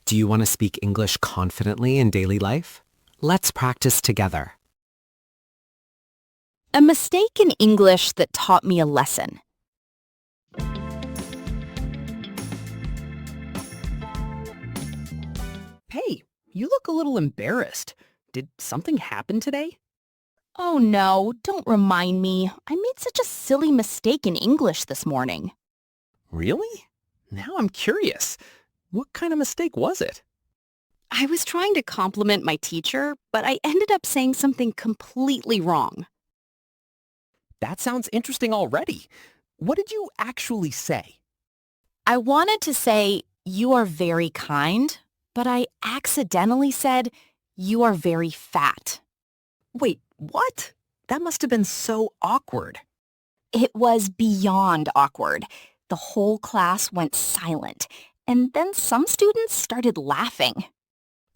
Do you want to speak English confidently in daily life? Let's practice together. A mistake in English that taught me a lesson. Hey, you look a little embarrassed. Did something happen today? Oh no, don't remind me. I made such a silly mistake in English this morning. Really? Now I'm curious. What kind of mistake was it? I was trying to compliment my teacher, but I ended up saying something completely wrong. That sounds interesting already. What did you actually say? I wanted to say, "You are very kind," but I accidentally said, "You are very fat." Wait, what? That must have been so awkward. It was beyond awkward. The whole class went silent, and then some students started laughing.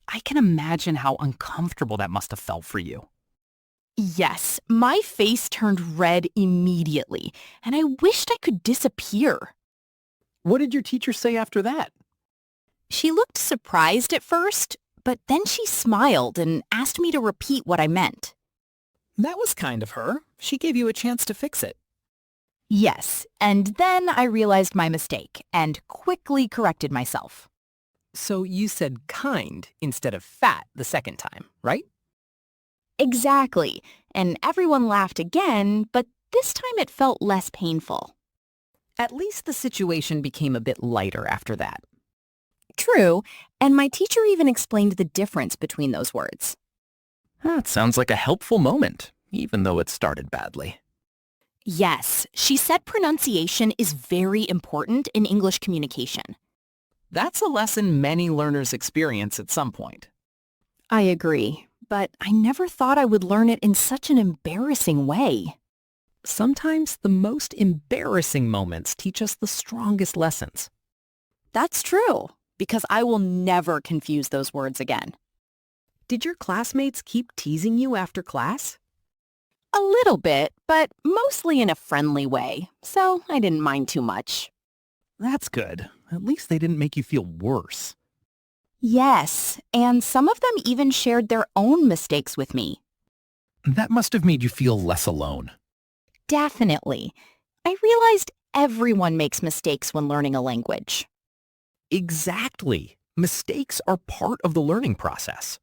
I can imagine how uncomfortable that must have felt for you. Yes, my face turned red immediately, and I wished I could disappear. What did your teacher say after that? She looked surprised at first, but then she smiled and asked me to repeat what I meant. That was kind of her. She gave you a chance to fix it. Yes, and then I realized my mistake and quickly corrected myself. So you said kind instead of fat the second time, right? Exactly, and everyone laughed again, but this time it felt less painful. At least the situation became a bit lighter after that. True, and my teacher even explained the difference between those words. That sounds like a helpful moment, even though it started badly. Yes, she said pronunciation is very important in English communication. That's a lesson many learners experience at some point. I agree, but I never thought I would learn it in such an embarrassing way. Sometimes the most embarrassing moments teach us the strongest lessons. That's true, because I will never confuse those words again. Did your classmates keep teasing you after class? A little bit, but mostly in a friendly way, so I didn't mind too much. That's good. At least they didn't make you feel worse. Yes, and some of them even shared their own mistakes with me. That must have made you feel less alone. Definitely. I realized everyone makes mistakes when learning a language. Exactly. Mistakes are part of the learning process.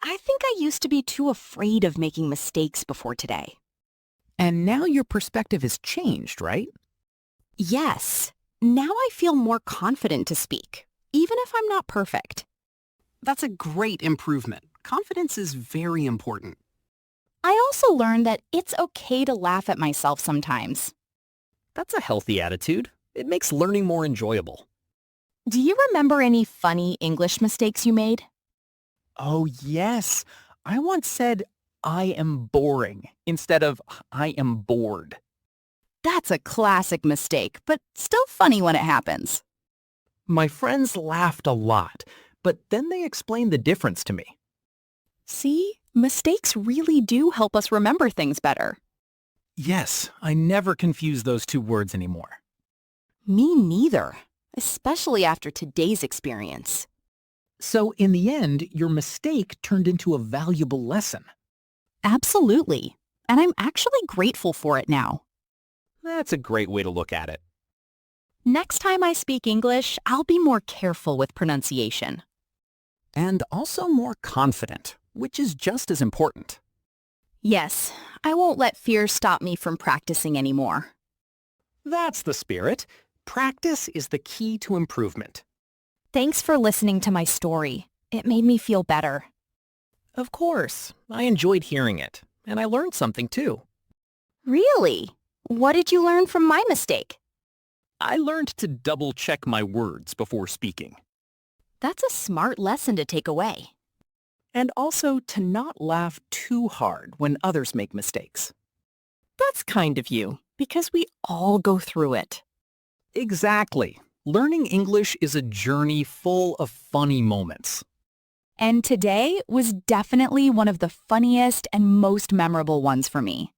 I think I used to be too afraid of making mistakes before today. And now your perspective has changed, right? Yes. Now I feel more confident to speak, even if I'm not perfect. That's a great improvement. Confidence is very important. I also learned that it's okay to laugh at myself sometimes. That's a healthy attitude. It makes learning more enjoyable. Do you remember any funny English mistakes you made? Oh, yes. I once said, I am boring, instead of I am bored. That's a classic mistake, but still funny when it happens. My friends laughed a lot, but then they explained the difference to me. See, mistakes really do help us remember things better. Yes, I never confuse those two words anymore. Me neither, especially after today's experience. So in the end, your mistake turned into a valuable lesson. Absolutely, and I'm actually grateful for it now. That's a great way to look at it. Next time I speak English, I'll be more careful with pronunciation. And also more confident, which is just as important. Yes, I won't let fear stop me from practicing anymore. That's the spirit. Practice is the key to improvement. Thanks for listening to my story. It made me feel better. Of course, I enjoyed hearing it, and I learned something too. Really? What did you learn from my mistake? I learned to double-check my words before speaking. That's a smart lesson to take away. And also to not laugh too hard when others make mistakes. That's kind of you, because we all go through it. Exactly. Learning English is a journey full of funny moments. And today was definitely one of the funniest and most memorable ones for me.